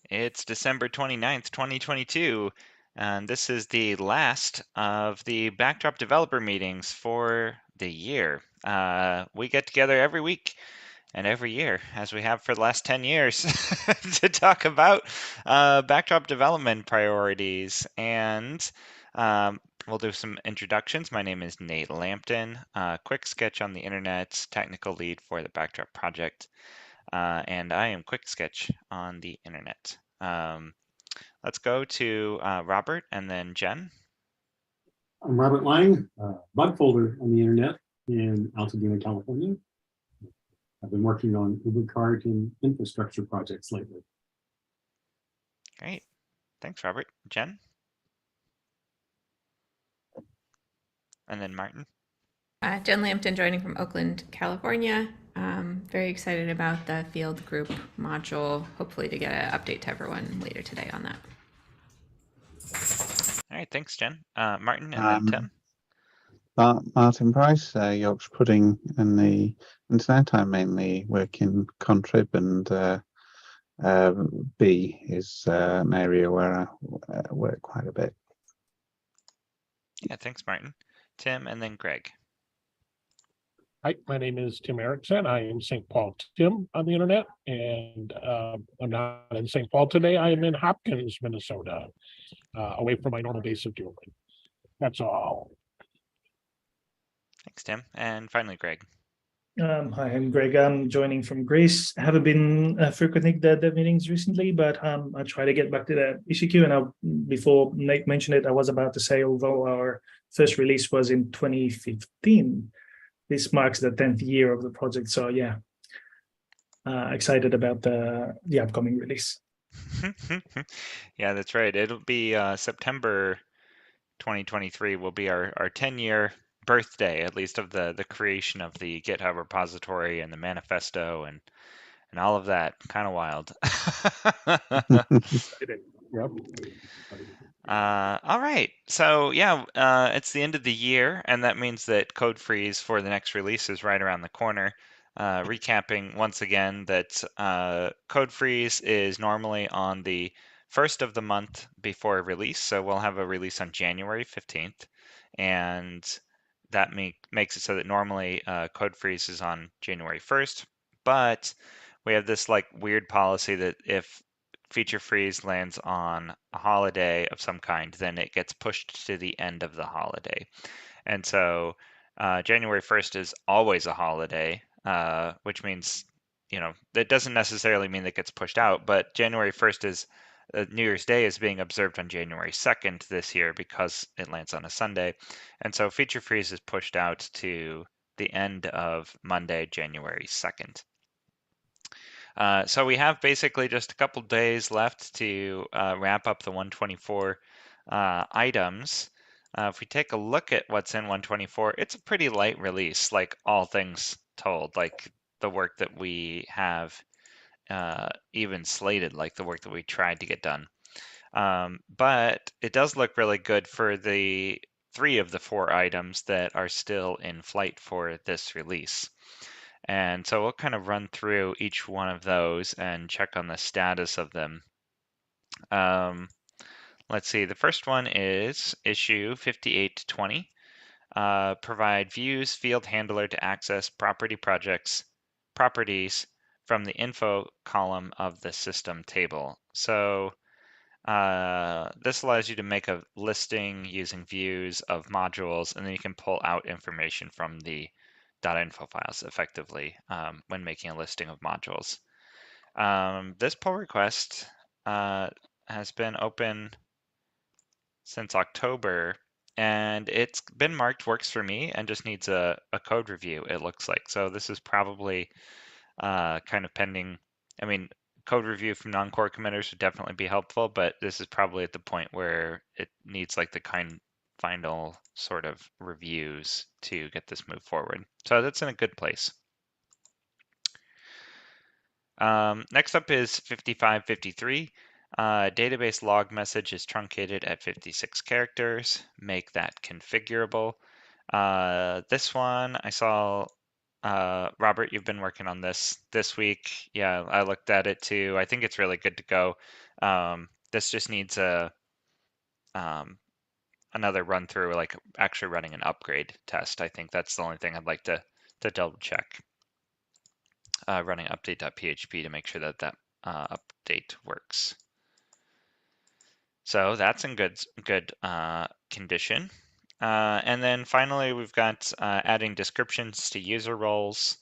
It's December 29th, 2022, and this is the last of the Backdrop developer meetings for the year. We get together every week and every year, as we have for the last 10 years, to talk about Backdrop development priorities. And we'll do some introductions. My name is Nate Lampton, quick sketch on the internet, technical lead for the Backdrop project. And I am Quick Sketch on the internet. Let's go to Robert and then Jen. I'm Robert Lang, bug folder on the internet in Altadena, California. I've been working on UberCart and infrastructure projects lately. Great. Thanks, Robert. Jen? And then Martin. Jen Lampton joining from Oakland, California. Very excited about the field group module. Hopefully to get an update to everyone later today on that. All right, thanks, Jen. Martin and then Tim. Martin Price, Yorkshire Pudding and the internet. I mainly work in Contrib, and B is an area where I work quite a bit. Yeah, thanks, Martin. Tim and then Greg. Hi, my name is Tim Erickson. I am St. Paul Tim on the internet, and I'm not in St. Paul today. I am in Hopkins, Minnesota, away from my normal base of doing. That's all. Thanks, Tim. And finally, Greg. Hi, I'm Greg. I'm joining from Greece. I haven't been frequenting the meetings recently, but I try to get back to the ECQ. And before Nate mentioned it, I was about to say, although our first release was in 2015, this marks the 10th year of the project. So yeah, excited about the upcoming release. Yeah, that's right. It'll be September 2023 will be our 10-year birthday, at least of the creation of the GitHub repository and the manifesto and all of that. Kind of wild. Yep. All right. So yeah, it's the end of the year, and that means that code freeze for the next release is right around the corner. Recapping once again that code freeze is normally on the first of the month before release. So we'll have a release on January 15th, and that makes it so that normally code freeze is on January 1st, but we have this like weird policy that if feature freeze lands on a holiday of some kind, then it gets pushed to the end of the holiday. And so January 1st is always a holiday, which means, that doesn't necessarily mean that it gets pushed out, but January 1st is New Year's Day is being observed on January 2nd this year because it lands on a Sunday. And so feature freeze is pushed out to the end of Monday, January 2nd. So we have basically just a couple days left to wrap up the 124 items. If we take a look at what's in 124, it's a pretty light release, like all things told, like the work that we have even slated, like the work that we tried to get done. But it does look really good for the 3 of the 4 items that are still in flight for this release. And so we'll kind of run through each one of those and check on the status of them. Let's see, the first one is issue 5820. Provide views field handler to access properties from the info column of the system table. So this allows you to make a listing using views of modules, and then you can pull out information from the .info files effectively when making a listing of modules. This pull request has been open since October, and it's been marked works for me and just needs a code review, it looks like. So this is probably kind of pending. I mean, code review from non-core committers would definitely be helpful, but this is probably at the point where it needs like the final sort of reviews to get this moved forward. So that's in a good place. Next up is 5553. Database log message is truncated at 56 characters. Make that configurable. This one I saw Robert, you've been working on this week. Yeah, I looked at it too. I think it's really good to go. This just needs another run through, like actually running an upgrade test. I think that's the only thing I'd like to double check. Running update.php to make sure that update works. So that's in good condition. And then finally, we've got adding descriptions to user roles,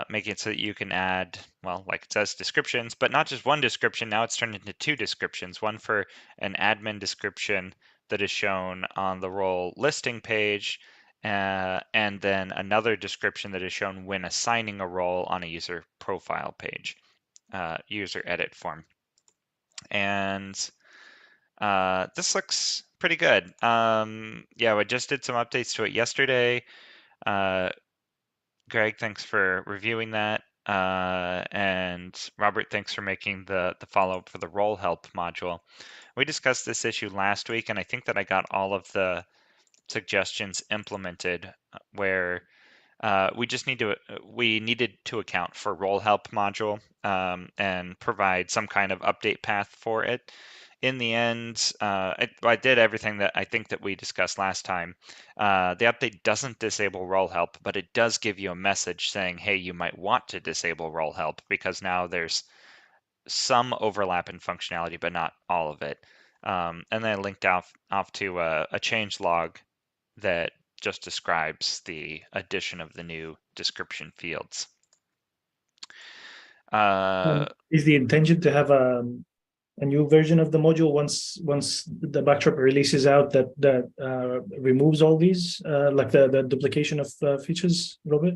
making it so that you can add, well, like it says, descriptions, but not just one description. Now it's turned into 2 descriptions, one for an admin description that is shown on the role listing page, and then another description that is shown when assigning a role on a user profile page, user edit form. And this looks pretty good. Yeah, we just did some updates to it yesterday. Greg, thanks for reviewing that. And Robert, thanks for making the follow-up for the role help module. We discussed this issue last week, and I think that I got all of the suggestions implemented where we needed to account for role help module and provide some kind of update path for it. In the end, I did everything that I think that we discussed last time. The update doesn't disable role help, but it does give you a message saying, hey, you might want to disable role help because now there's some overlap in functionality, but not all of it. And then I linked off to a change log that just describes the addition of the new description fields. Is the intention to have a new version of the module once the Backdrop releases out that removes all these, like the duplication of features, Robert?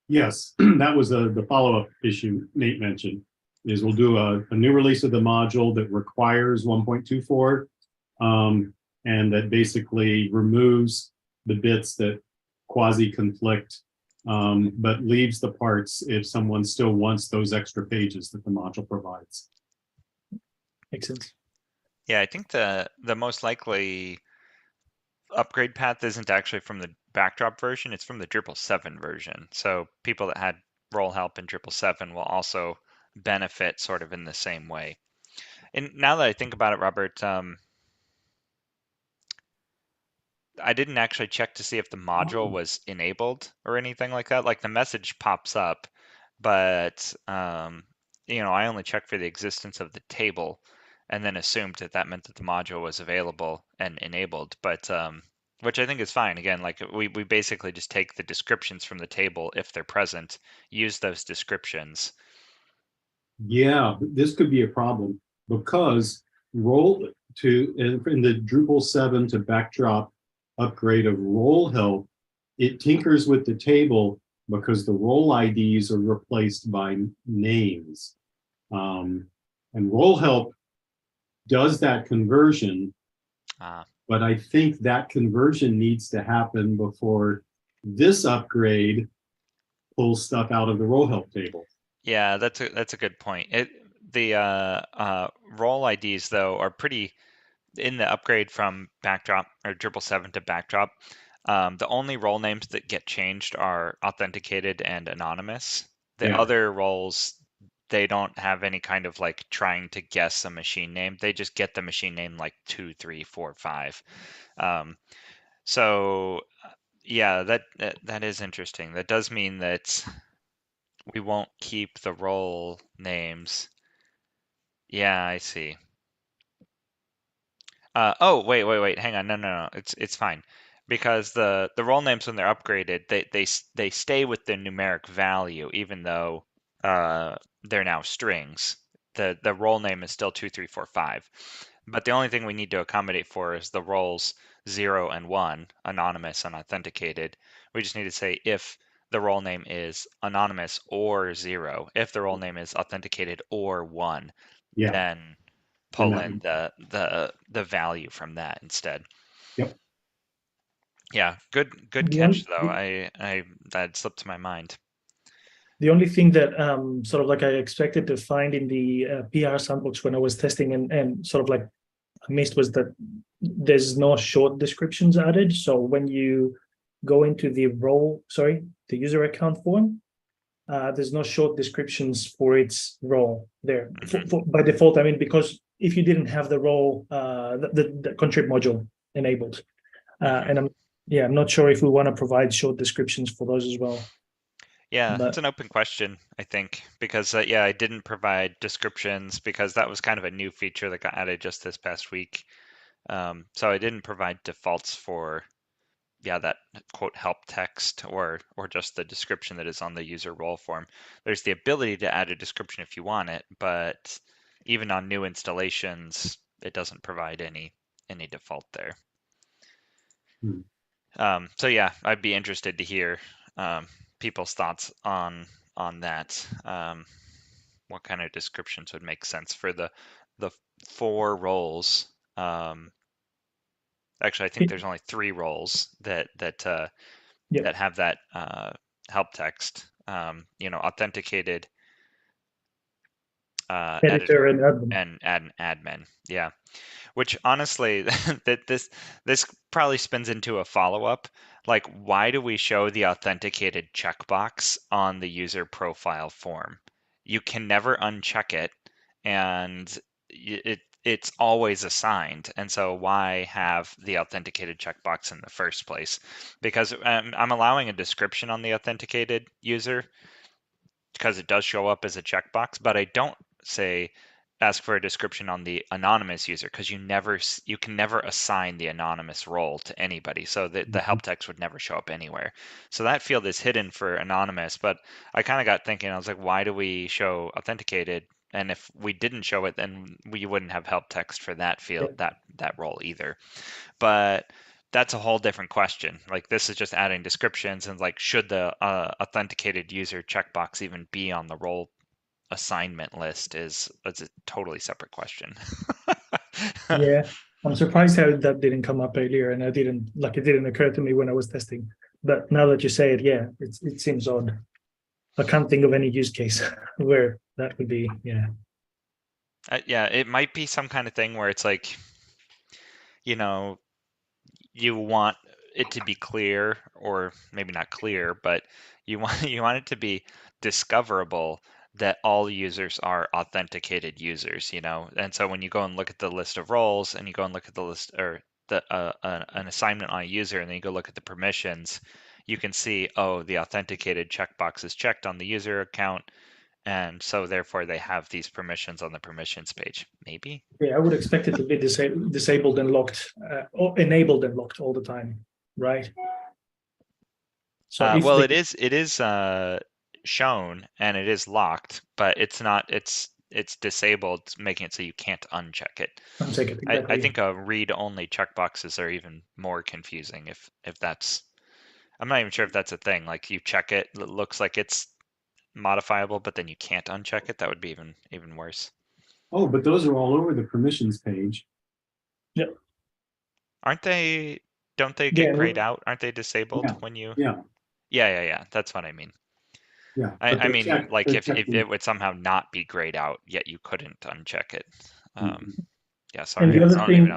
Yes, that was the follow-up issue Nate mentioned, is we'll do a new release of the module that requires 1.24, and that basically removes the bits that quasi-conflict, but leaves the parts if someone still wants those extra pages that the module provides. Makes sense. Yeah, I think the most likely upgrade path isn't actually from the Backdrop version, it's from the Drupal 7 version. So people that had role help in Drupal 7 will also benefit sort of in the same way. And now that I think about it, Robert, I didn't actually check to see if the module was enabled or anything like that. Like the message pops up, but you know, I only checked for the existence of the table and then assumed that meant that the module was available and enabled, but which I think is fine. Again, like we basically just take the descriptions from the table if they're present, use those descriptions. Yeah, this could be a problem because in the Drupal 7 to Backdrop upgrade of role help, it tinkers with the table because the role IDs are replaced by names. And role help does that conversion, but I think that conversion needs to happen before this upgrade pulls stuff out of the role help table. Yeah, that's a good point. The role IDs though are pretty in the upgrade from Backdrop or Drupal 7 to Backdrop. The only role names that get changed are authenticated and anonymous. The other roles, they don't have any kind of like trying to guess a machine name. They just get the machine name like 2, 3, 4, 5. So yeah, that is interesting. That does mean that we won't keep the role names. Yeah, I see. Oh, wait, hang on. No. It's fine. Because the role names when they're upgraded, they stay with the numeric value even though they're now strings. The role name is still 2, 3, 4, 5. But the only thing we need to accommodate for is the roles 0 and 1, anonymous and authenticated. We just need to say if the role name is anonymous or 0. If the role name is authenticated or 1, then pull in the value from that instead. Yep. Yeah, good catch though. I that slipped my mind. The only thing that sort of like I expected to find in the PR sandbox when I was testing and sort of like I missed was that there's no short descriptions added. So when you go into the the user account form, there's no short descriptions for its role there. By default, I mean, because if you didn't have the role, the contrib module enabled, and I'm not sure if we want to provide short descriptions for those as well. Yeah, But it's an open question, I think, because yeah, I didn't provide descriptions because that was kind of a new feature that got added just this past week. So I didn't provide defaults for, yeah, that quote help text or just the description that is on the user role form. There's the ability to add a description if you want it, but even on new installations, it doesn't provide any default there. So yeah, I'd be interested to hear people's thoughts on that. What kind of descriptions would make sense for the 4 roles? Actually, I think there's only 3 roles that have that help text. Authenticated editor and admin. Yeah. Which honestly, that this probably spins into a follow-up. Like, why do we show the authenticated checkbox on the user profile form? You can never uncheck it, and it's always assigned. And so why have the authenticated checkbox in the first place? Because I'm allowing a description on the authenticated user because it does show up as a checkbox, but I don't say ask for a description on the anonymous user because you can never assign the anonymous role to anybody, so that the help text would never show up anywhere. So that field is hidden for anonymous. But I kind of got thinking, I was like, why do we show authenticated? And if we didn't show it, then we wouldn't have help text for that field, that role either. But that's a whole different question. Like, this is just adding descriptions, and like, should the authenticated user checkbox even be on the role assignment list is a totally separate question. yeah, I'm surprised how that didn't come up earlier, and it didn't occur to me when I was testing. But now that you say it, yeah, it seems odd. I can't think of any use case where that would be. Yeah. Yeah, it might be some kind of thing where it's like, you want it to be clear, or maybe not clear, but you want it to be discoverable that all users are authenticated users, and so when you go and look at the list of roles, and you go and look at the list, or an assignment on a user, and then you go look at the permissions, you can see, oh, the authenticated checkbox is checked on the user account, and so therefore they have these permissions on the permissions page. Maybe. Yeah, I would expect it to be disabled and locked, or enabled and locked all the time, right? So well, it is shown and it is locked, but it's not. It's disabled, making it so you can't uncheck it. Uncheck it, exactly. I think read-only checkboxes are even more confusing. If that's, I'm not even sure if that's a thing. Like, you check it, it looks like it's modifiable, but then you can't uncheck it. That would be even worse. Oh, but those are all over the permissions page. Yep. Aren't they? Don't they get grayed out? Aren't they disabled when you? Yeah. Yeah. That's what I mean. Yeah. I mean, like, if it would somehow not be grayed out, yet you couldn't uncheck it. Yeah, sorry. And the other thing,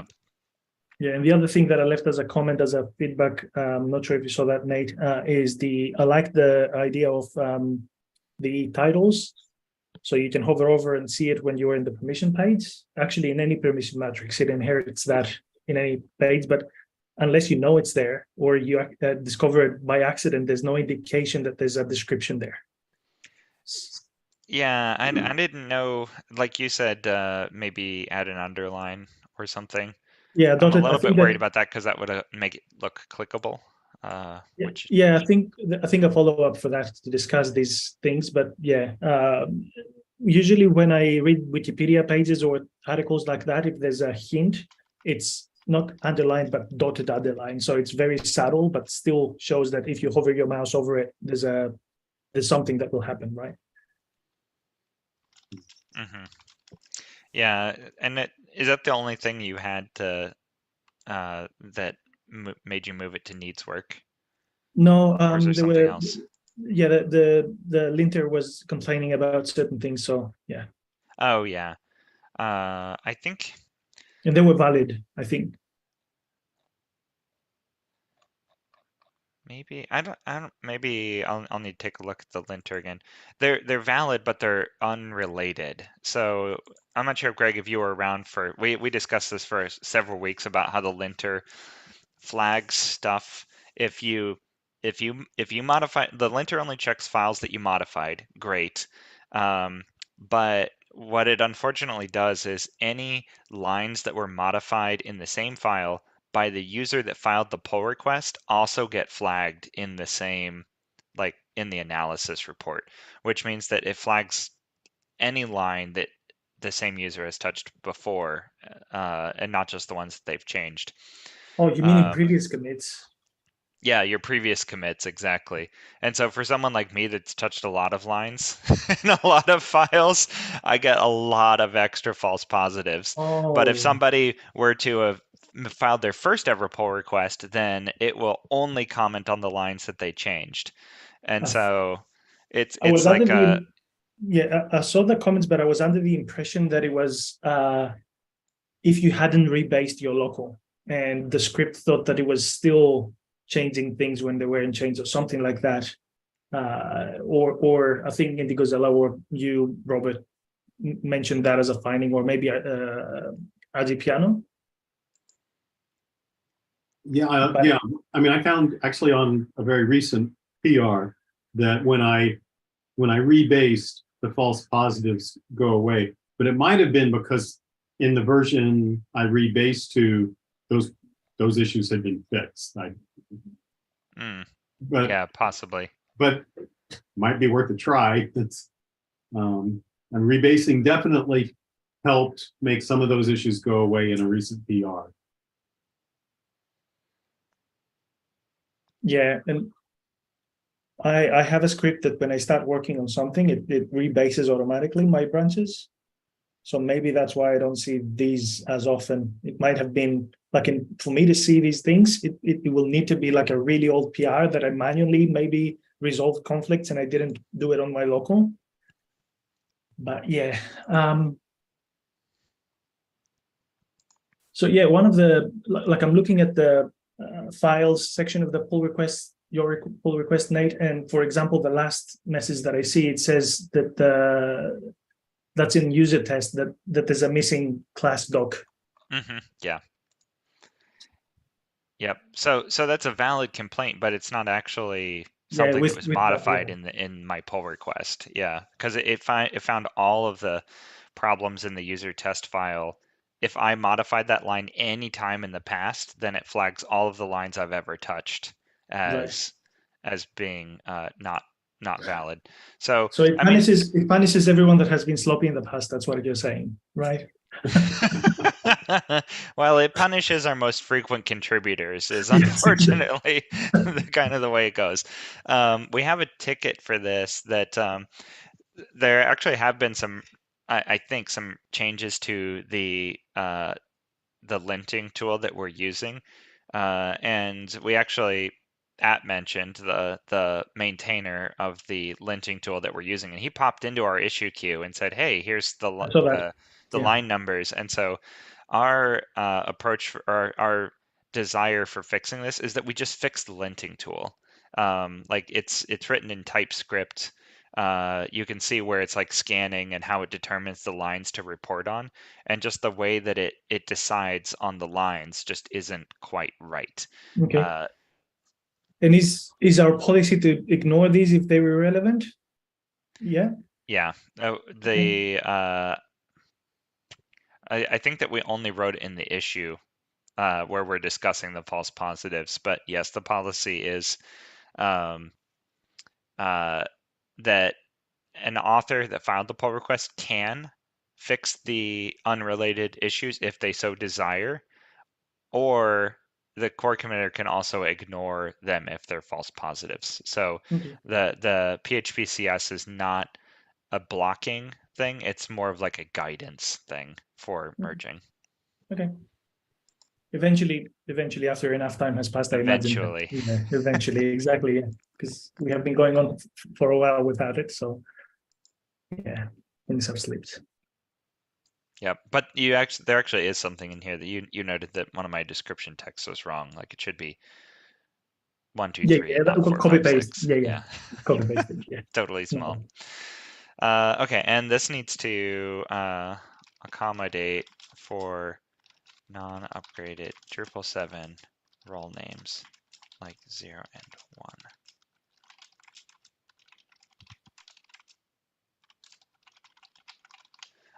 yeah, and the other thing that I left as a comment, as a feedback, I'm not sure if you saw that, Nate, is I like the idea of the titles. So you can hover over and see it when you're in the permission page. Actually, in any permission matrix, it inherits that in any page, but unless you know it's there, or you discover it by accident, there's no indication that there's a description there. Yeah, I didn't know, like you said, maybe add an underline or something. Yeah, I'm a little bit worried about that because that would make it look clickable. Yeah, I think a follow-up for that to discuss these things, but yeah, usually when I read Wikipedia pages or articles like that, if there's a hint, it's not underlined but dotted underline, so it's very subtle, but still shows that if you hover your mouse over it, there's something that will happen, right? Yeah, and is that the only thing you had to that made you move it to needs work? No, or is there something else? Yeah, the linter was complaining about certain things, so yeah. Oh yeah, I think. And they were valid, I think. maybe maybe I'll need to take a look at the linter again. They're valid, but they're unrelated. So I'm not sure, Greg, if you were around for we discussed this for several weeks about how the linter flags stuff. If you modify, the linter only checks files that you modified, great. But what it unfortunately does is any lines that were modified in the same file by the user that filed the pull request also get flagged in the same, like in the analysis report, which means that it flags any line that the same user has touched before, and not just the ones that they've changed. Oh, you mean in previous commits? Yeah, your previous commits, exactly. And so for someone like me that's touched a lot of lines and a lot of files, I get a lot of extra false positives. But if Oh, somebody were to have filed their first ever pull request, then it will only comment on the lines that they changed. And I so it's I was under like a, the yeah, I saw the comments, but I was under the impression that it was if you hadn't rebased your local, and the script thought that it was still changing things when they weren't changed or something like that. Or I think Indigo Zella or you, Robert, mentioned that as a finding, or maybe Piano. Yeah, But- yeah. I mean, I found actually on a very recent PR that when I rebased, the false positives go away. But it might have been because in the version I rebased to, those issues had been fixed. But yeah, possibly. but might be worth a try. It's and rebasing definitely helped make some of those issues go away in a recent PR. Yeah, and I have a script that when I start working on something, it rebases automatically my branches. So maybe that's why I don't see these as often. It might have been like for me to see these things, it will need to be like a really old PR that I manually maybe resolved conflicts and I didn't do it on my local. But yeah. So yeah, one of the, like I'm looking at the files section of the pull request, your pull request, Nate, and for example, the last message that I see, it says that that's in user test that there's a missing class doc. Yeah. Yep. So that's a valid complaint, but it's not actually something that was modified in my pull request. Yeah, because it found all of the problems in the user test file. If I modified that line any time in the past, then it flags all of the lines I've ever touched as being not valid. So it punishes everyone that has been sloppy in the past. That's what you're saying, right? Well, it punishes our most frequent contributors, is unfortunately the way it goes. We have a ticket for this that there actually have been some, I think, some changes to the linting tool that we're using, and we actually mentioned the maintainer of the linting tool that we're using, and he popped into our issue queue and said, "Hey, here's the line numbers." And so our approach or our desire for fixing this is that we just fix the linting tool. Like it's written in TypeScript. You can see where it's like scanning and how it determines the lines to report on, and just the way that it decides on the lines just isn't quite right. Okay. And is our policy to ignore these if they were relevant? Yeah. Yeah. I think that we only wrote in the issue where we're discussing the false positives, but yes, the policy is that an author that filed the pull request can fix the unrelated issues if they so desire, or the core committer can also ignore them if they're false positives. So the PHP-CS is not a blocking thing. It's more of like a guidance thing for merging. Okay. Eventually, after enough time has passed, I imagine. Yeah, eventually, exactly. Yeah, because we have been going on for a while without it. So, yeah, things have slipped. Yeah, but there actually is something in here that you noted that one of my description texts was wrong. Like it should be 1, 2, Yeah, 3, yeah, that not will 4, copy 5, paste. 6. Yeah. Copy paste it. Yeah. Totally small. Mhm. Okay, and this needs to accommodate for non-upgraded Drupal 7 role names like 0 and 1.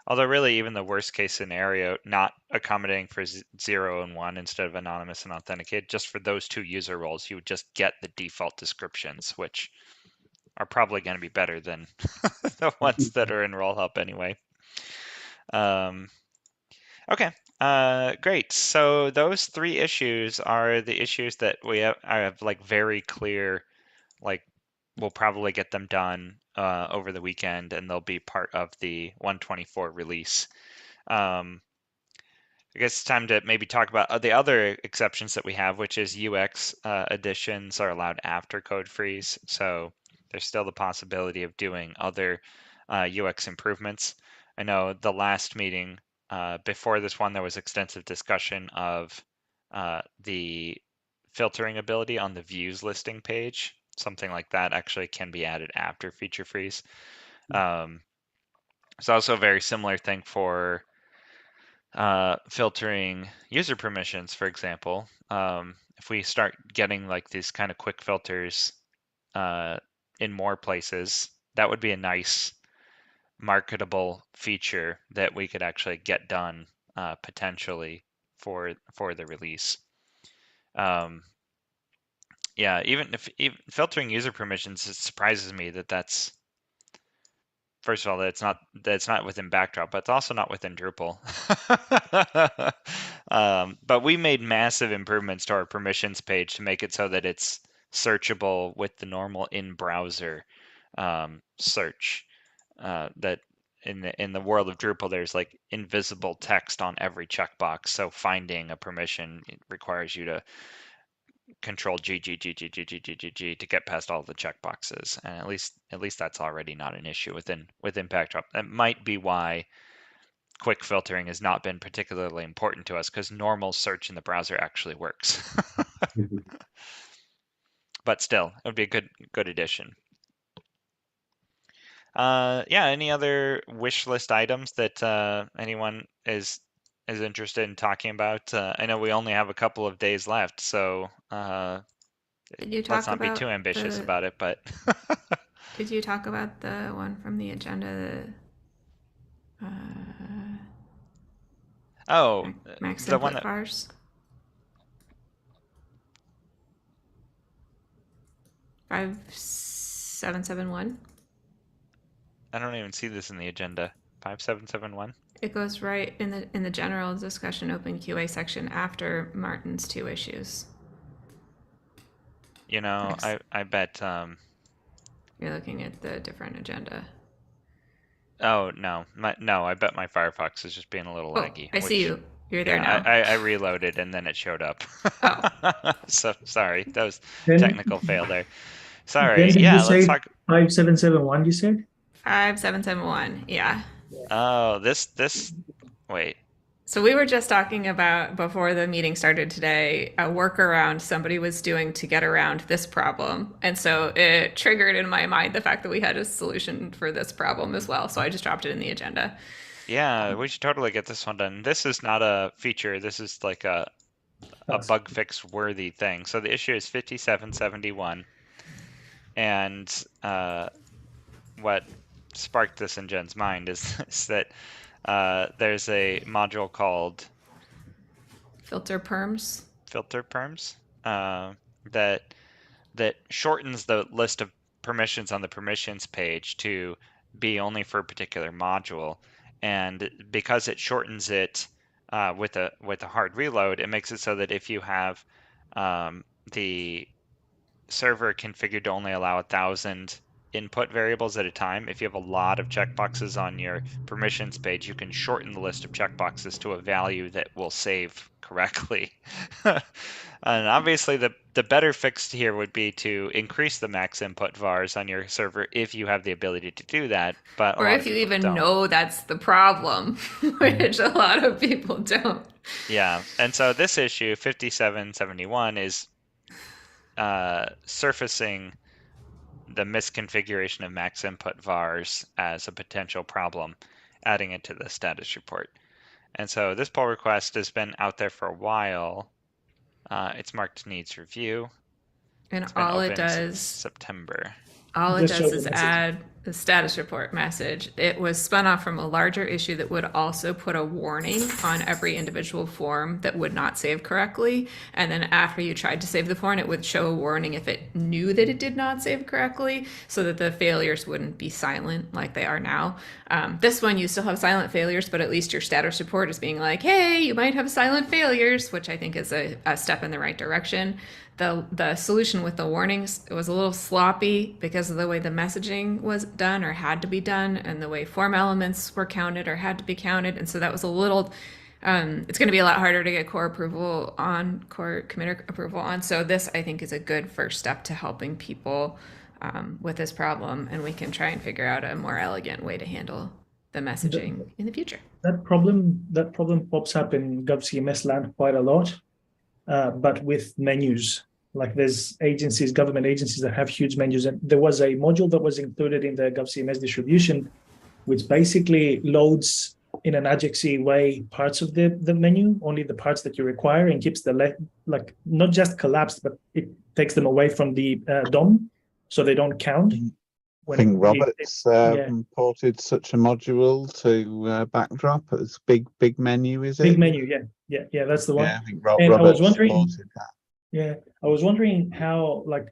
Although really even the worst case scenario, not accommodating for 0 and 1 instead of anonymous and authenticated, just for those two user roles, you would just get the default descriptions, which are probably going to be better than the ones that are in Roll Help anyway. Okay, great. So those 3 issues are the issues that I have like very clear, like we'll probably get them done over the weekend, and they'll be part of the 124 release. I guess it's time to maybe talk about the other exceptions that we have, which is UX additions are allowed after code freeze. So there's still the possibility of doing other UX improvements. I know the last meeting before this one, there was extensive discussion of the filtering ability on the views listing page. Something like that actually can be added after feature freeze. It's also a very similar thing for filtering user permissions, for example. If we start getting like these kind of quick filters in more places, that would be a nice marketable feature that we could actually get done potentially for the release. Yeah, even filtering user permissions, it surprises me that that's first of all, that's not within Backdrop, but it's also not within Drupal. But we made massive improvements to our permissions page to make it so that it's searchable with the normal in-browser search. That in the world of Drupal, there's like invisible text on every checkbox, so finding a permission requires you to control G to get past all the checkboxes, and at least that's already not an issue within Backdrop. That might be why quick filtering has not been particularly important to us, because normal search in the browser actually works. But still, it would be a good addition. Yeah, any other wish list items that anyone is interested in talking about? I know we only have a couple of days left, so Did you let's talk not be about too ambitious the? about it, but Did you talk about the one from the agenda? oh, Max the one input that vars. 5771. I don't even see this in the agenda. 5771. It goes right in the general discussion open QA section after Martin's 2 issues. You know, Next. I bet. You're looking at the different agenda. Oh no, no, I bet my Firefox is just being a little Oh, laggy. I see you. You're there Yeah, now. I reloaded and then it showed up. Oh. So sorry, that was Then, technical fail there. then Sorry. did you Yeah, let's say talk. 5771, you said? 5771. Yeah. Oh, this. Wait. So we were just talking about before the meeting started today a workaround somebody was doing to get around this problem. And so it triggered in my mind the fact that we had a solution for this problem as well. So I just dropped it in the agenda. Yeah, we should totally get this one done. This is not a feature. This is like a bug fix worthy thing. So the issue is 5771. And what sparked this in Jen's mind is that there's a module called Filter perms. filter perms that shortens the list of permissions on the permissions page to be only for a particular module. And because it shortens it with a hard reload, it makes it so that if you have the server configured to only allow 1,000 input variables at a time, if you have a lot of checkboxes on your permissions page, you can shorten the list of checkboxes to a value that will save correctly. And obviously the better fix here would be to increase the max input vars on your server if you have the ability to do that. But Or if you even know that's the problem, which a lot of people don't. Yeah, and so this issue 5771 is surfacing the misconfiguration of max input vars as a potential problem, adding it to the status report. And so this pull request has been out there for a while. It's marked needs review. And It's been all it open since does, September. all it Just show does the is message. add the status report message. It was spun off from a larger issue that would also put a warning on every individual form that would not save correctly. And then after you tried to save the form, it would show a warning if it knew that it did not save correctly, so that the failures wouldn't be silent like they are now. This one, you still have silent failures, but at least your status report is being like, hey, you might have silent failures, which I think is a step in the right direction. The solution with the warnings, it was a little sloppy because of the way the messaging was done or had to be done, and the way form elements were counted or had to be counted. And so that was a little, it's going to be a lot harder to get core committer approval on. So this, I think, is a good first step to helping people with this problem. And we can try and figure out a more elegant way to handle the messaging in the future. That problem pops up in GovCMS land quite a lot, but with menus. Like there's agencies, government agencies that have huge menus, and there was a module that was included in the GovCMS distribution, which basically loads in an Ajaxy way parts of the menu, only the parts that you require, and keeps the like not just collapsed, but it takes them away from the DOM, so they don't count. I think Robert's ported such a module to Backdrop as big menu, is it? Big menu, yeah, that's the one. Yeah, I think And I was Robert's wondering, ported that. yeah, I was wondering how, like,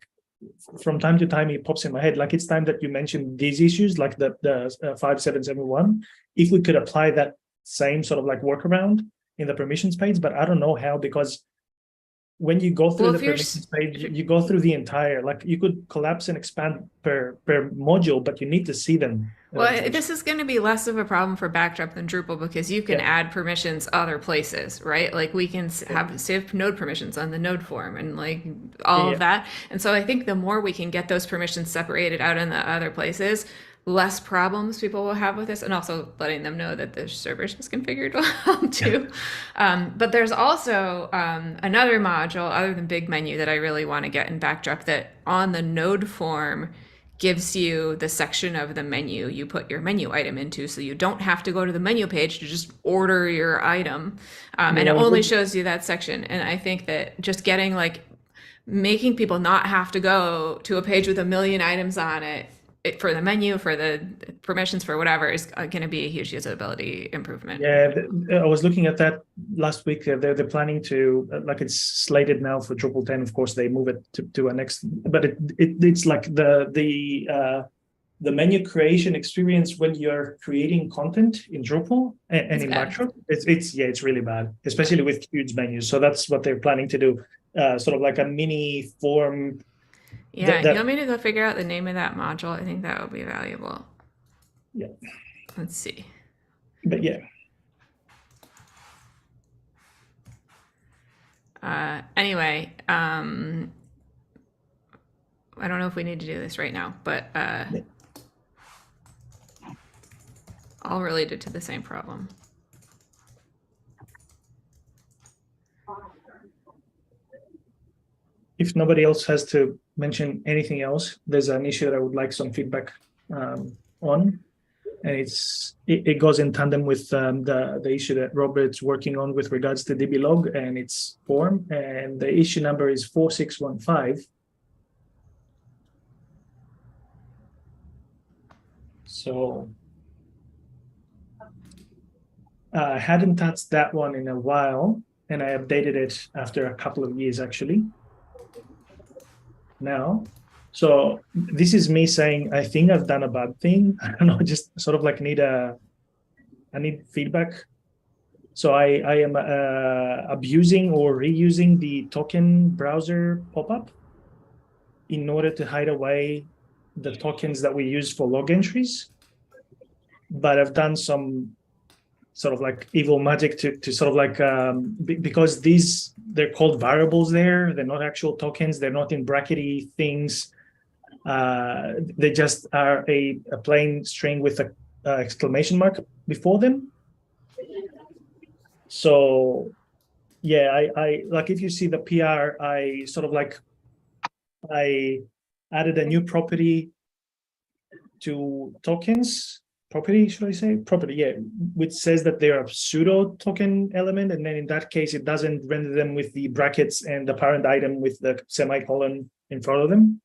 from time to time it pops in my head, like it's time that you mentioned these issues, like the 5771, if we could apply that same sort of like workaround in the permissions page, but I don't know how, because when you go through the permissions page, you go through the entire, like you could collapse and expand per module, but you need to see them. Well, this is going to be less of a problem for Backdrop than Drupal, because you can add permissions other places, right? Like we can have save node permissions on the node form and like all of that. And so I think the more we can get those permissions separated out in the other places, less problems people will have with this, and also letting them know that the server's misconfigured well too. But there's also another module other than Big Menu that I really want to get in Backdrop, that on the node form gives you the section of the menu you put your menu item into, so you don't have to go to the menu page to just order your item, and it only shows you that section. And I think that just getting, like, making people not have to go to a page with a million items on it for the menu, for the permissions, for whatever, is going to be a huge usability improvement. Yeah, I was looking at that last week. They're planning to, like, it's slated now for Drupal 10. Of course, they move it to a next, but it's like the menu creation experience when you're creating content in Drupal and in Backdrop. It's really bad, especially with huge menus. So that's what they're planning to do, sort of like a mini form. Yeah, you want me to go figure out the name of that module? I think that would be valuable. Yeah. Let's see. But yeah. Anyway, I don't know if we need to do this right now, but all related to the same problem. If nobody else has to mention anything else, there's an issue that I would like some feedback on, and it goes in tandem with the issue that Robert's working on with regards to DBlog and its form, and the issue number is 4615. So I hadn't touched that one in a while, and I updated it after a couple of years actually. Now, so this is me saying I think I've done a bad thing. I don't know, just sort of like I need feedback. So I am abusing or reusing the token browser pop-up in order to hide away the tokens that we use for log entries. But I've done some sort of like evil magic to sort of like, because they're called variables there, they're not actual tokens, they're not in brackety things. They just are a plain string with a exclamation mark before them. So yeah, I like, if you see the PR, I sort of like I added a new property to tokens. Property, should I say? Property, yeah, which says that they're a pseudo token element. And then in that case, it doesn't render them with the brackets and the parent item with the semicolon in front of them.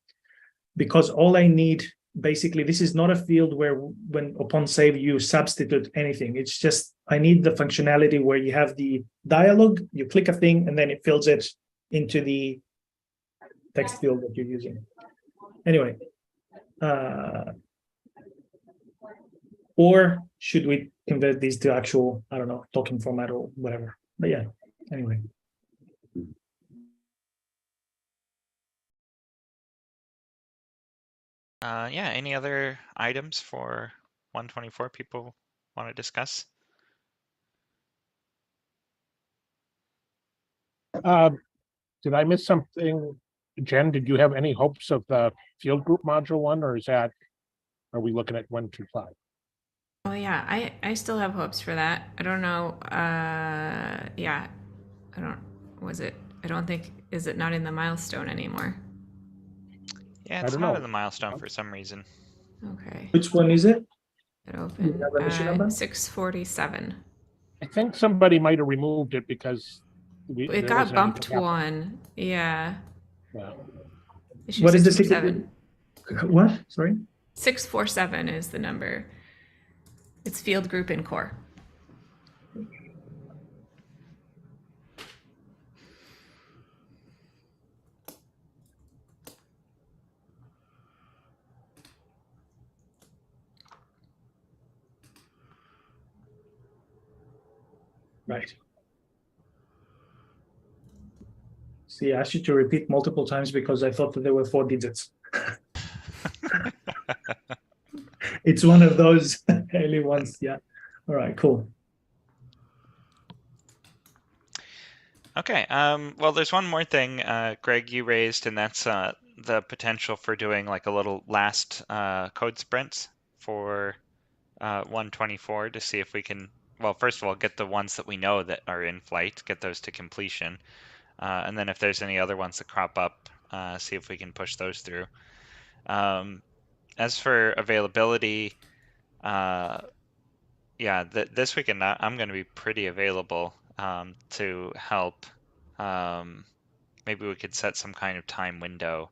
Because all I need, basically, this is not a field where when upon save you substitute anything. It's just, I need the functionality where you have the dialogue, you click a thing, and then it fills it into the text field that you're using. Anyway, or should we convert these to actual, I don't know, token format or whatever? But yeah, anyway. Yeah, any other items for 124 people want to discuss? Did I miss something? Jen, did you have any hopes of the field group module one, or are we looking at 125? Oh yeah, I still have hopes for that. I don't know. Yeah, I don't think, is it not in the milestone anymore? Yeah, I it's don't not know. in the milestone for some reason. Okay. Which one is it? It You opened. have an issue number? 647. I think somebody might have removed it because It there got wasn't bumped anything happening. one. Yeah. Yeah. Issue What is the 647. What? Sorry. 647 is the number. It's field group in core. Right. See, I asked you to repeat multiple times because I thought that there were 4 digits. It's one of those early ones. Yeah. All right, cool. Okay, well, there's one more thing, Greg, you raised, and that's the potential for doing like a little last code sprints for 124 to see if we can, well, first of all, get the ones that we know that are in flight, get those to completion. And then if there's any other ones that crop up, see if we can push those through. As for availability, yeah, this weekend I'm going to be pretty available to help. Maybe we could set some kind of time window.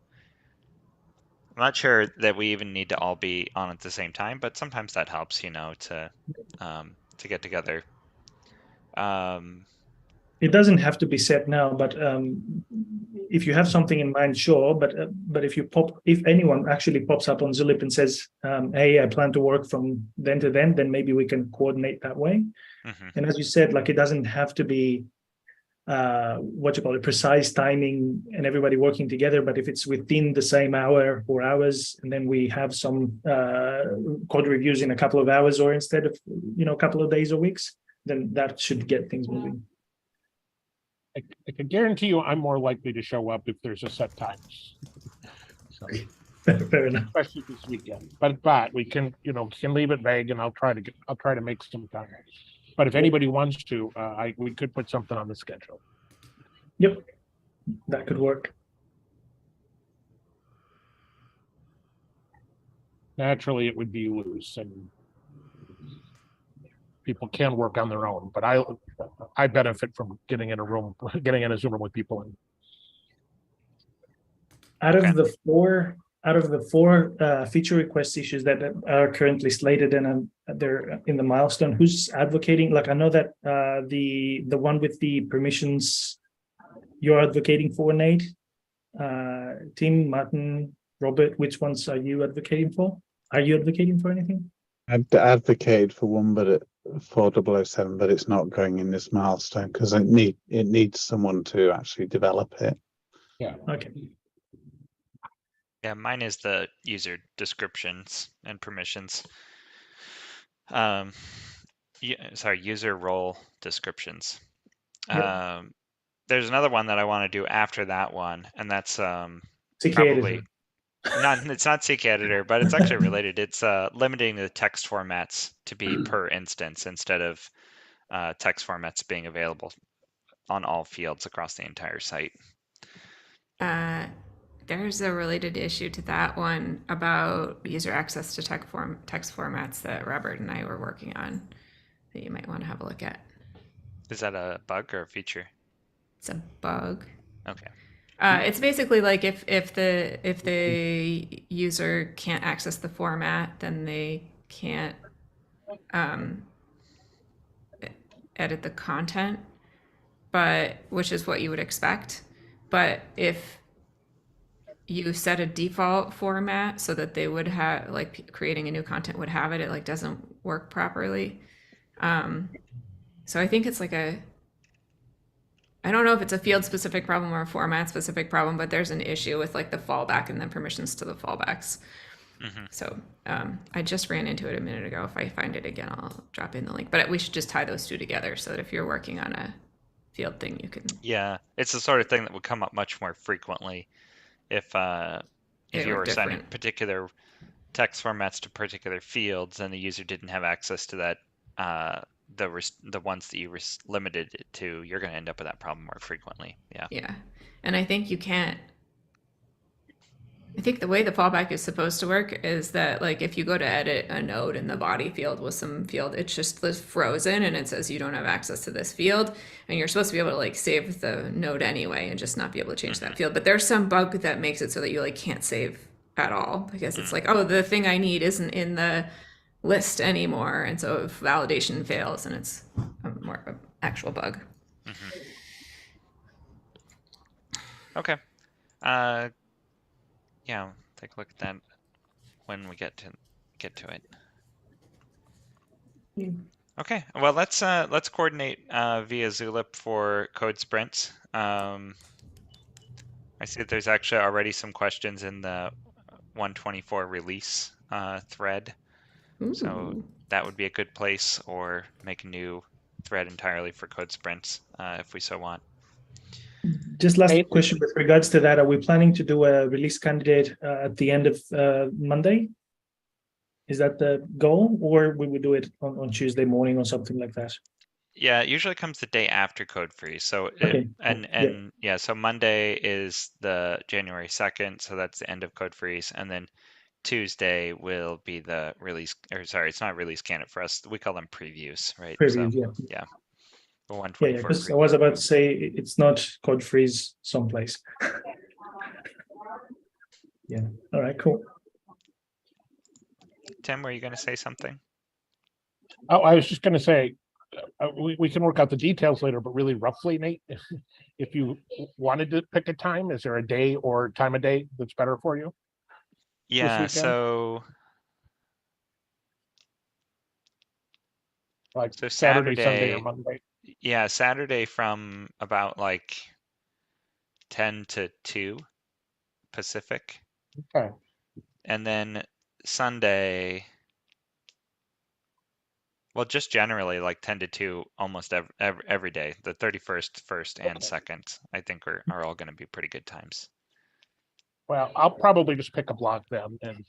I'm not sure that we even need to all be on at the same time, but sometimes that helps, you know, to get together. It doesn't have to be set now, but if you have something in mind, sure. But if anyone actually pops up on Zulip and says, "Hey, I plan to work from then to then," then maybe we can coordinate that way. Mhm. And as you said, like it doesn't have to be precise timing and everybody working together. But if it's within the same hour or hours, and then we have some code reviews in a couple of hours, or instead of a couple of days or weeks, then that should get things moving. I can guarantee you I'm more likely to show up if there's a set time. So, Fair enough. especially this weekend. But we can, can leave it vague, and I'll try to make some time. But if anybody wants to, we could put something on the schedule. Yep, that could work. Naturally, it would be loose, and people can work on their own. But I benefit from getting in a Zoom room with people. And Out Okay. of the four feature request issues that are currently slated and they're in the milestone, who's advocating? Like, I know that the one with the permissions you're advocating for, Nate, Tim, Martin, Robert, which ones are you advocating for? Are you advocating for anything? I'd advocate for one, but 4007, but it's not going in this milestone because it needs someone to actually develop it. yeah, Okay. Yeah, mine is the user descriptions and permissions. User role descriptions. Yep. There's another one that I want to do after that one, and that's CK probably editor. it's not CK editor, but it's actually related. It's limiting the text formats to be per instance instead of text formats being available on all fields across the entire site. there's a related issue to that one about user access to text formats that Robert and I were working on that you might want to have a look at. Is that a bug or a feature? It's a bug. Okay. It's basically like if the user can't access the format, then they can't edit the content, but which is what you would expect. But if you set a default format so that they would have, like, creating a new content would have it, it like doesn't work properly. So I think it's like I don't know if it's a field specific problem or a format specific problem, but there's an issue with like the fallback and then permissions to the fallbacks. So I just ran into it a minute ago. If I find it again, I'll drop in the link. But we should just tie those two together so that if you're working on a field thing, you can. Yeah, it's the sort of thing that would come up much more frequently if you were assigning different. particular text formats to particular fields and the user didn't have access to that, the ones that you limited it to, you're going to end up with that problem more frequently. Yeah. Yeah. And I think you can't. I think the way the fallback is supposed to work is that, like, if you go to edit a node in the body field with some field, it's just frozen and it says you don't have access to this field, and you're supposed to be able to like save the node anyway and just not be able to change that field. But there's some bug that makes it so that you like can't save at all because it's like, oh, the thing I need isn't in the list anymore, and so if validation fails, and it's more of an actual bug. Okay. Yeah, take a look at that when we get to it. Okay, well let's coordinate via Zulip for code sprints. I see that there's actually already some questions in the 124 release thread. So Ooh. that would be a good place, or make a new thread entirely for code sprints if we so want. Just last question with regards to that. Are we planning to do a release candidate at the end of Monday? Is that the goal, or we would do it on Tuesday morning or something like that? Yeah, it usually comes the day after code freeze. So Okay. yeah, so Monday is the January 2nd, so that's the end of code freeze, and then Tuesday will be the release, or sorry, it's not release candidate for us. We call them previews, right? Previews, So, yeah. The Yeah, 124 because I preview. was about to say it's not code freeze someplace. Yeah. All right. Cool. Tim, were you going to say something? Oh, I was just going to say, we can work out the details later, but really roughly, Nate, if you wanted to pick a time, is there a day or time of day that's better for you? Yeah, weekend? so Like So Saturday, Sunday, Saturday, or Monday? yeah, Saturday from about like 10 to 2 Pacific, Okay, and then Sunday, well, just generally like 10 to 2 almost every day. The 31st, 1st, and 2nd, I think are all going to be pretty good times. well, I'll probably just pick a block then, and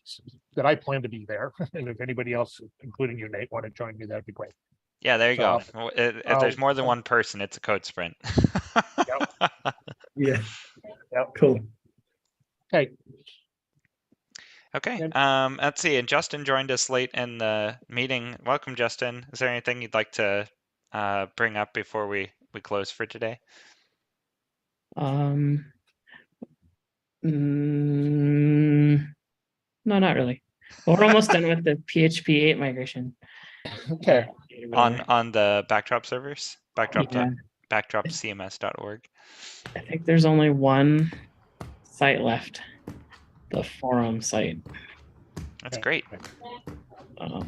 that I plan to be there. And if anybody else, including you, Nate, want to join me, that'd be great. Yeah, there you go. So, Well, if there's more than one person, it's a code sprint. Yeah. Cool. Okay, Okay, Good. let's see. And Justin joined us late in the meeting. Welcome, Justin. Is there anything you'd like to bring up before we close for today? No, not really. Well, we're almost done with the PHP 8 migration. okay. On the backdrop servers, Yeah. backdropcms.org. I think there's only one site left, the forum site. That's Okay. great.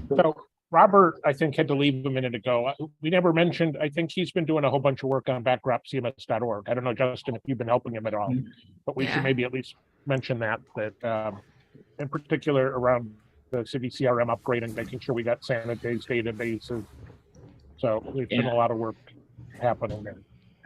So Robert, I think, had to leave a minute ago. We never mentioned, I think he's been doing a whole bunch of work on backdropcms.org. I don't know, Justin, if you've been helping him at all, but we Yeah. should maybe at least mention that in particular around the city CRM upgrade and making sure we got sanitized databases. So there's been Yeah. a lot of work happening there.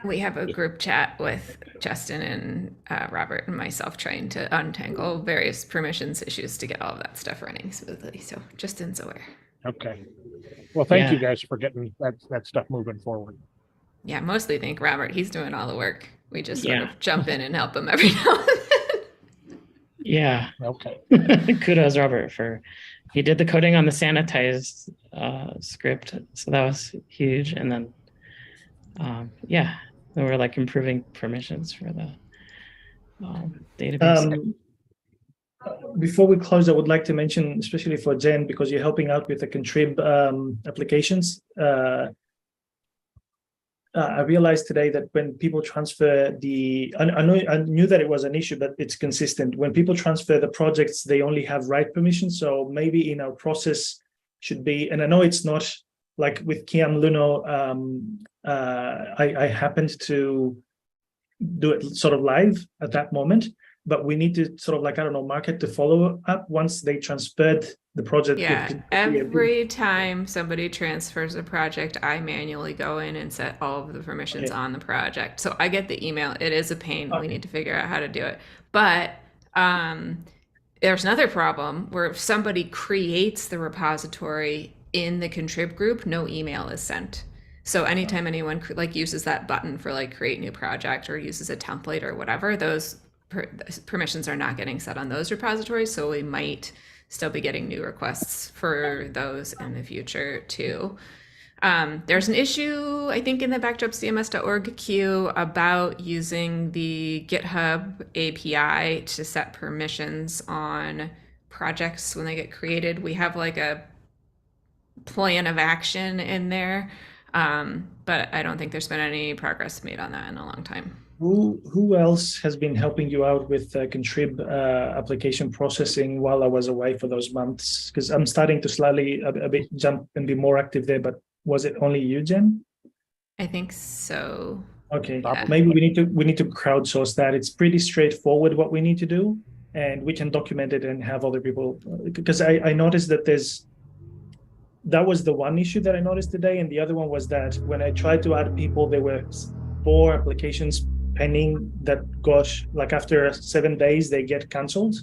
We have a group chat with Justin and Robert and myself trying to untangle various permissions issues to get all of that stuff running smoothly. So Justin's aware. Okay. Well, thank Yeah. you guys for getting that stuff moving forward. Yeah, mostly thank Robert. He's doing all the work. We just sort Yeah. of jump in and help him every now and then. Yeah. Okay. Kudos, Robert, for he did the coding on the sanitized script, so that was huge. And then, yeah, we were like improving permissions for the database. Before we close, I would like to mention, especially for Jen, because you're helping out with the Contrib applications. I realized today that when people transfer I knew that it was an issue, but it's consistent. When people transfer the projects, they only have write permission. So maybe in our process should be, and I know it's not like with Kiam Luno, I happened to do it sort of live at that moment, but we need to sort of like, I don't know, mark it to follow up once they transferred the project. Yeah, every time somebody transfers a project, I manually go in and set all of the permissions on the project. So I get the email. It is a pain. We need to figure out how to do it. But there's another problem where if somebody creates the repository in the Contrib group, no email is sent. So anytime anyone like uses that button for like create new project or uses a template or whatever, those permissions are not getting set on those repositories. So we might still be getting new requests for those in the future too. There's an issue, I think, in the backdropcms.org queue about using the GitHub API to set permissions on projects when they get created. We have like a plan of action in there, but I don't think there's been any progress made on that in a long time. Who else has been helping you out with Contrib application processing while I was away for those months? Because I'm starting to slightly a bit jump and be more active there, but was it only you, Jen? I think so. Okay, Yeah. maybe we need to crowdsource that. It's pretty straightforward what we need to do, and we can document it and have other people. Because I noticed that that was the one issue that I noticed today, and the other one was that when I tried to add people, there were 4 applications pending that got, like, after 7 days they get cancelled.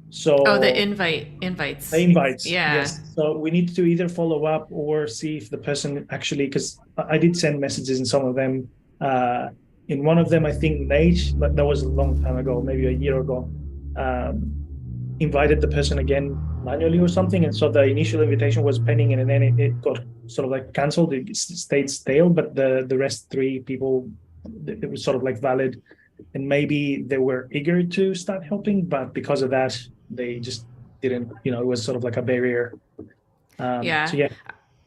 So the invites. The invites, yeah. Yes. So we need to either follow up or see if the person actually, because I did send messages in some of them. In one of them, I think Nate, but that was a long time ago, maybe a year ago, invited the person again manually or something, and so the initial invitation was pending, and then it got sort of like cancelled. It stayed stale, but the rest 3 people, it was sort of like valid, and maybe they were eager to start helping, but because of that they just didn't, it was sort of like a barrier. Yeah. So yeah,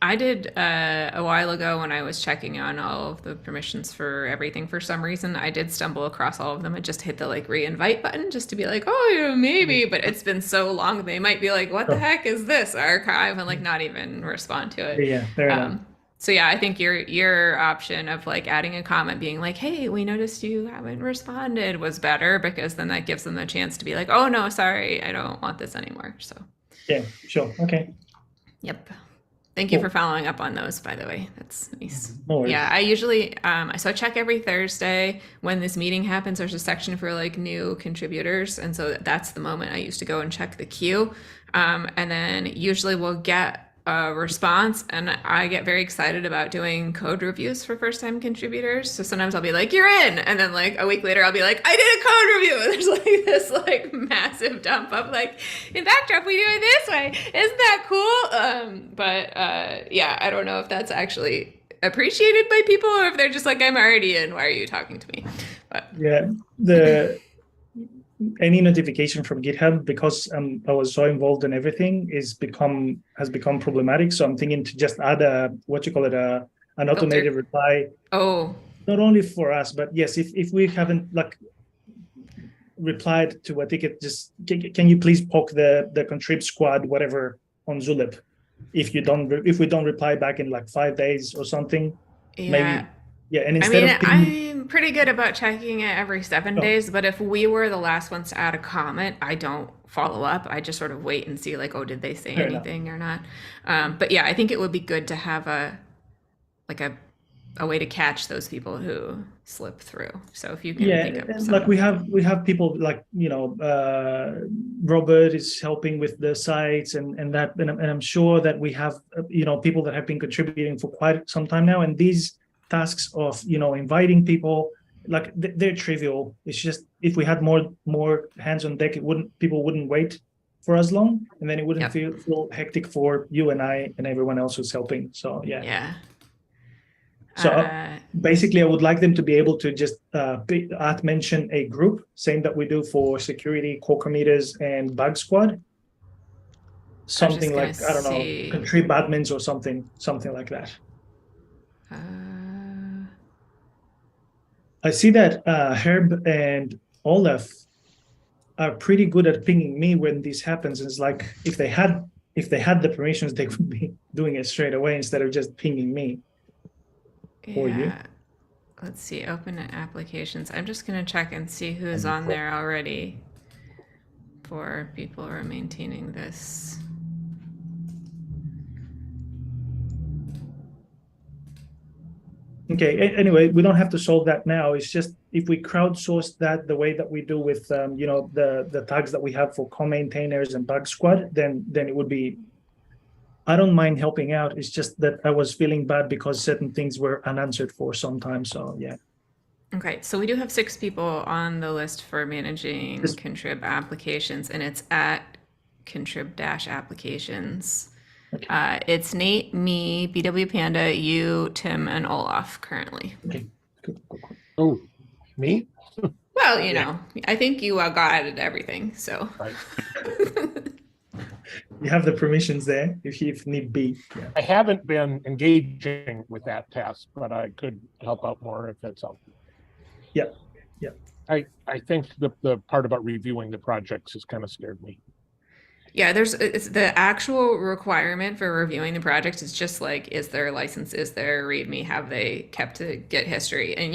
I did a while ago when I was checking on all of the permissions for everything. For some reason, I did stumble across all of them and just hit the like re-invite button just to be like, oh, yeah, maybe. But it's been so long, they might be like, what the heck is this archive? And like not even respond to it. Yeah, fair enough. So yeah, I think your option of like adding a comment being like, hey, we noticed you haven't responded was better, because then that gives them the chance to be like, oh no, sorry, I don't want this anymore. So yeah, sure. Okay. Yep. Thank you for following up on those, by the way. That's nice. No worries. Yeah, I usually, so I check every Thursday when this meeting happens. There's a section for like new contributors. And so that's the moment I used to go and check the queue. And then usually we'll get a response, and I get very excited about doing code reviews for first-time contributors. So sometimes I'll be like, you're in. And then like a week later, I'll be like, I did a code review. And there's like this like massive dump of like, in Backdrop, we do it this way. Isn't that cool? But yeah, I don't know if that's actually appreciated by people, or if they're just like, I'm already in. Why are you talking to me? But yeah, any notification from GitHub, because I was so involved in everything, has become problematic. So I'm thinking to just add an automated reply. Oh, not only for us, but yes, if we haven't like replied to a ticket, just can you please poke the Contrib squad, whatever, on Zulip, if we don't reply back in like 5 days or something. yeah. Maybe. Yeah, and instead I'm pretty good about checking it every 7 days, but if we were the last ones to add a comment, I don't follow up. I just sort of wait and see like, oh, did they say anything or not? But yeah, I think it would be good to have a way to catch those people who slip through. So if you can think of some. Like we have people like, Robert is helping with the sites and that, and I'm sure that we have, people that have been contributing for quite some time now, and these tasks of inviting people, like they're trivial. It's just if we had more hands on deck, people wouldn't wait for as long, and then it wouldn't feel hectic for you and I and everyone else who's helping. So yeah. Yeah. So basically, I would like them to be able to just mention a group, same that we do for security, core committers, and bug squad. Something like, I don't know, contrib admins or something like that. I see that Herb and Olaf are pretty good at pinging me when this happens. It's like if they had the permissions, they would be doing it straight away instead of just pinging me. Or you. Let's see, open applications. I'm just gonna check and see who's on there already for people who are maintaining this. Okay, anyway, we don't have to solve that now. It's just if we crowdsource that the way that we do with the tags that we have for co-maintainers and bug squad, then it would be, I don't mind helping out. It's just that I was feeling bad because certain things were unanswered for some time. So yeah. Okay, so we do have 6 people on the list for managing contrib applications, and it's at contrib-applications. Okay. It's Nate, me, BW Panda, you, Tim, and Olaf currently. Okay. Oh, me? Well, you know, I think you got at everything, so. Right. You have the permissions there if need be. Yeah. I haven't been engaging with that task, but I could help out more if that's helpful. Yeah. I think the part about reviewing the projects has kind of scared me. Yeah, it's the actual requirement for reviewing the project is just like, is there a license, is there a README, have they kept a Git history? And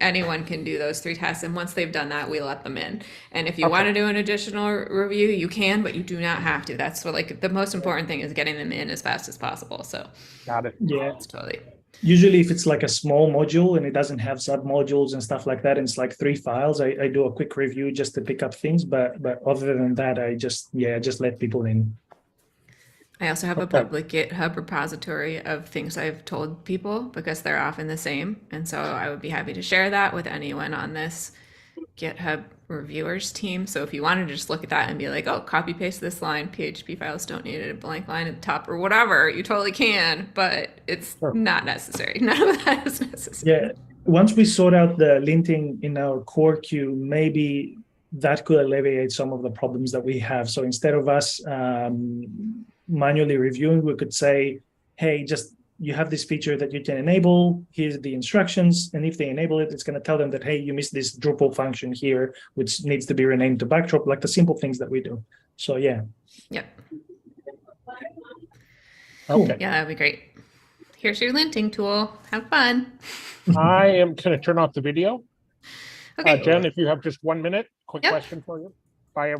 anyone can do those 3 tests, and once they've done that, we let them in. And if you want to do an additional review, you can, but you do not have to. That's what, like, the most important thing is getting them in as fast as possible. So got it. Yeah, it's totally. Usually if it's like a small module and it doesn't have sub modules and stuff like that, and it's like 3 files, I do a quick review just to pick up things, but other than that, I just let people in. I also have a public GitHub repository of things I've told people because they're often the same, and so I would be happy to share that with anyone on this GitHub reviewers team. So if you wanted to just look at that and be like, oh, copy paste this line, PHP files don't need a blank line at the top or whatever, you totally can, but it's not necessary. None of that is necessary. Yeah, once we sort out the linting in our core queue, maybe that could alleviate some of the problems that we have. So instead of us manually reviewing, we could say, hey, just you have this feature that you can enable, here's the instructions, and if they enable it, it's going to tell them that, hey, you missed this Drupal function here, which needs to be renamed to Backdrop, like the simple things that we do. So yeah. Yep. Okay. Yeah, that'd be great. Here's your linting tool. Have fun. I am going to turn off the video. Okay. Jen, if you have just 1 minute, quick question for you. Bye, everyone.